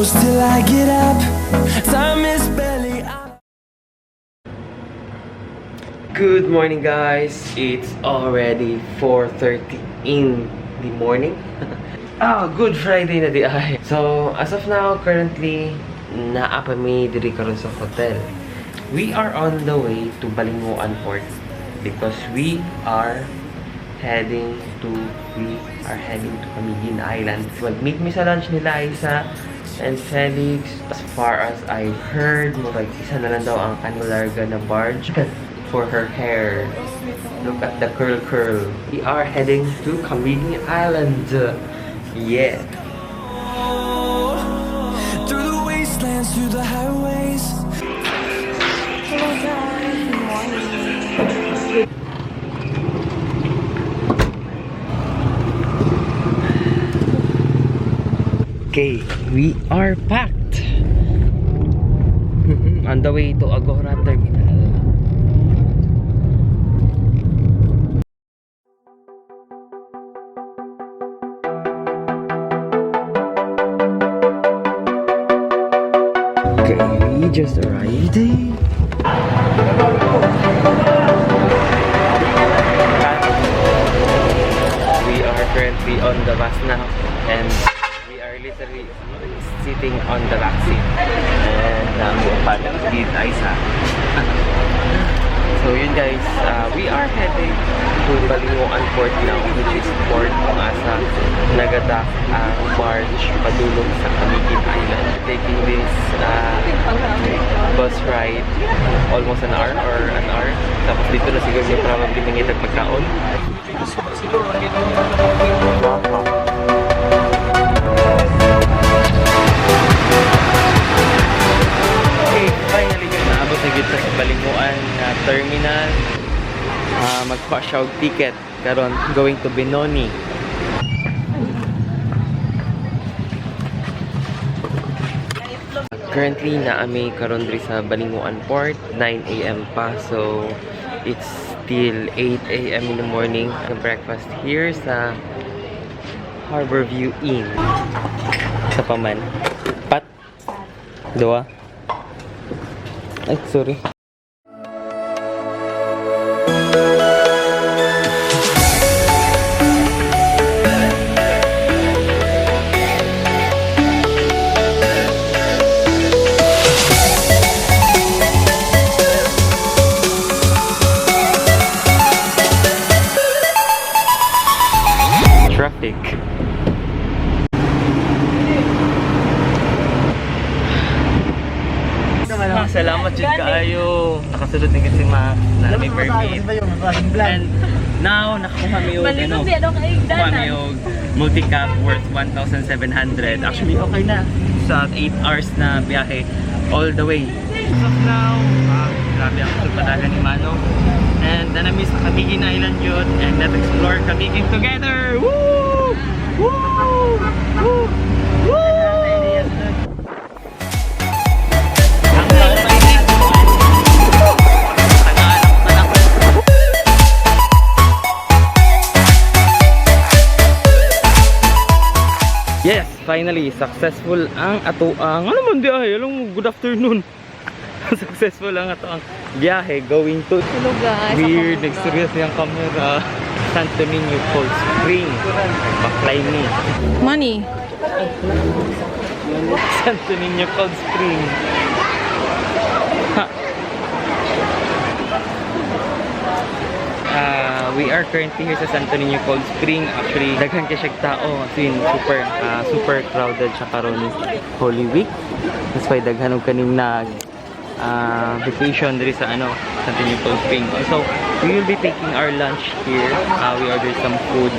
close till I get up. Time is barely up. Good morning, guys. It's already 4:30 in the morning. Good Friday na di ay. So, as of now, currently, naa pa mi diri karon sa hotel. We are on the way to Balinguan Port because we are heading to Camiguin Island. Mag-meet mi sa lunch nila Isa and Felix. As far as I heard, murag isa na lang daw ang kanilarga na barge for her hair. Look at the curl. We are heading to Camiguin Island. Yeah. Through the wastelands, through the highways. Hello guys, good morning. Okay, we are packed. On the way to Agora Terminal. Okay, we just arrived. We are currently on the bus now and we are literally sitting on the back seat and dito Isa. So yun guys, we are heading to Balinguan Port now, which is port kung asa nagadak ang barge padulong sa Camiguin Island. Taking this bus ride almost an hour. Tapos dito na siguro yung probably mangitag magkaon. Okay, finally naabot na gito sa Balinguan terminal. Magpa-shout ticket karon going to Benoni. Currently naami karon diri sa Balinguan Port, 9 AM pa, so it's still 8 AM in the morning. Breakfast here sa Harborview Inn. Sa paman. Pat. Dua. Ay, sorry. Traffic. Salamat jud kaayo. Nakasulod ni kasi Max na may permit. And now nakakuha mi og multicab worth 1,700. Actually okay na sa 8 hours na biyahe all the way. So now, grabe ang padagan ni Mano. And then I miss Camiguin Island yun. And let's explore Camiguin together! Woo! Woo! Woo! Woo! Yes, finally successful ang atoang. Ano man biyahe? Alam mo, good afternoon. Successful ang atoang biyahe going to Hello guys. weird experience niyang camera. Sto Nino Cold Spring. Baklay ni. Money. Sto Nino Cold Spring. We are currently here sa Sto Nino Cold Spring. Actually, daghan kay siyang tao. As in, super crowded siya karon Holy Week. That's why daghan og kaning vacation diri sa Sto Nino Cold Spring. So, we will be taking our lunch here. We ordered some food.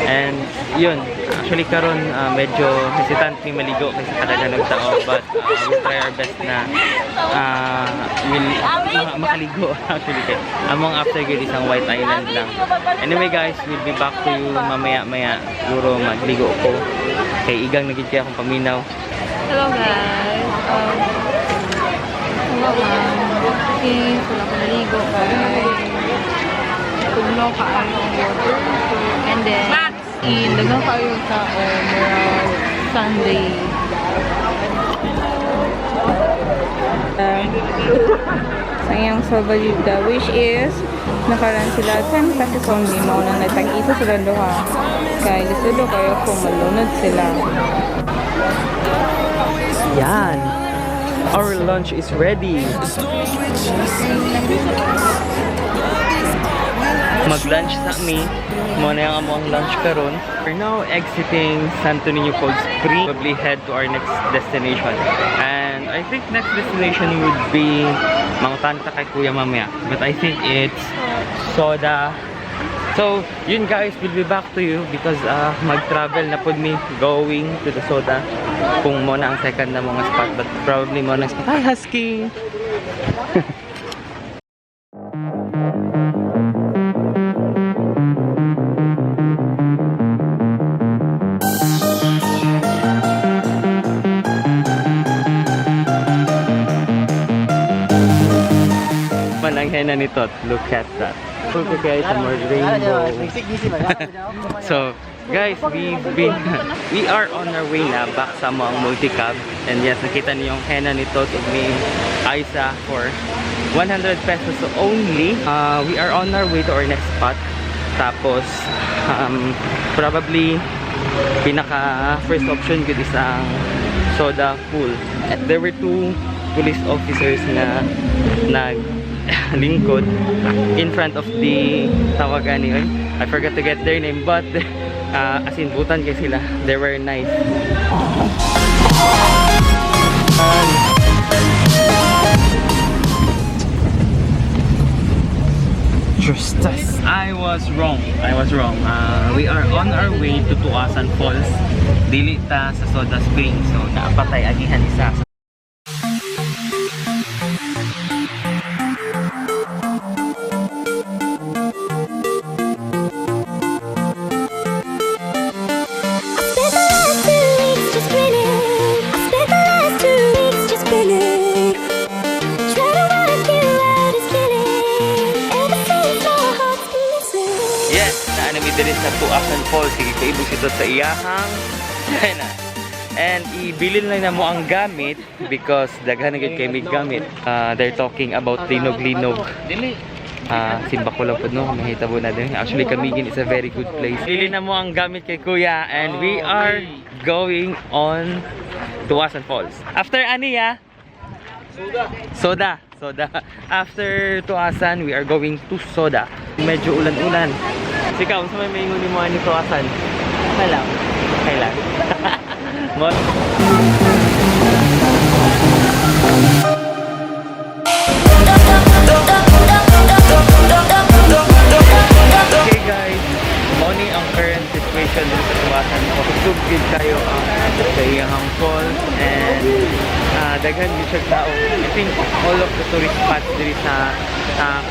And yun, actually karon medyo hesitant ni maligo kasi kadaghan og tao, but we'll try our best na makaligo actually kay among after good isang White Island lang. Anyway guys, we'll be back to you mamaya siguro magligo ko kay igang nagid kaya akong paminaw. Hello guys. Okay, wala ko naligo kay tugno kaayo ang water. And then, dagang kaayo sa Sunday. Sa iyang salbalida, which is nakaran sila 10 pesos only mo na natag-isa sila duha. Kaya lisudo kayo kung malunod sila. Yan! Our lunch is ready! Mag-lunch sa me. Muna yung among lunch karon. We're now exiting Sto Nino Falls Spring. Probably head to our next destination. And I think next destination would be Mangutanta kay Kuya mamaya. But I think it's Soda. So, yun guys, we'll be back to you because mag-travel na po me going to the Soda. Kung muna ang second na mga spot. But probably muna ang spot. Hi, Husky! Ang hena ni Totz. Look at that. Look guys, more rainbow. So, guys, we are on our way na back sa mga multicab. And yes, nakita niyo yung hena ni Totz ug ni Aisa for 100 pesos only. We are on our way to our next spot. Tapos, probably pinaka first option ko is ang soda pool. There were two police officers na lingkod in front of the tawagan ni I forgot to get their name, but as in butan kay sila, they were nice. Justus, I was wrong. We are on our way to Tuasan Falls. Dili ta sa Soda Spring, so naapatay agihan isa. Dili sa Tukalan Falls, sige kaibog ito sa iyahang China. And ibilin lang na mo ang gamit because daghan na gid kay mig gamit. They're talking about linog-linog. Simba ko lang po no, mahitabo na din. Actually, Camiguin is a very good place. Bilin na mo ang gamit kay Kuya and we are going on Tukalan Falls. After Aniya? Soda. After Tuasan, we are going to Soda. Medyo ulan-ulan. Ikaw, sa may maingon ni mo ni Tuasan? Kailan? Okay guys, money ang current situation dito sa Tuasan. Kusugid kayo ang sa iyang falls and daghan di siya tao. I think all of the tourist spots diri sa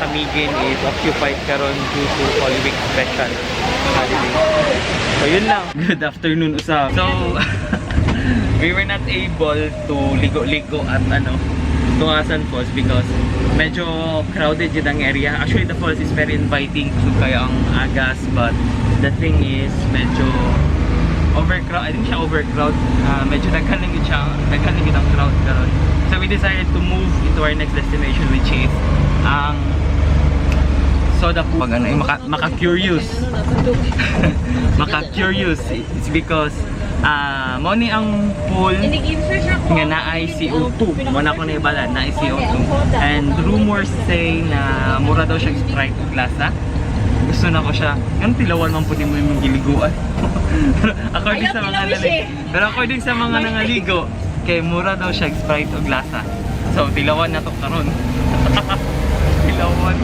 Camiguin is occupied karon due to Holy Week special holiday. So yun lang. Good afternoon usab. So we were not able to ligo-ligo at Tuasan Falls because medyo crowded yun ang area. Actually the falls is very inviting so kaya ang agas, but the thing is medyo overcrowd. I think siya overcrowd. Medyo daghan lang ang crowd karon. So we decided to move into our next destination, which is ang Soda pool. Pag maka-curious. Maka-curious. It's because mo ni ang pool nga naay CO2. Muna ko na ibalan, naay CO2. And rumors say na mura daw siya Sprite o glasa. Gusto na ko siya. Ganun tilawan man po din mo yung giliguan. According sa mga nangaligo, kay mura daw siya Sprite o glasa. So tilawan na to karon. Tilawan.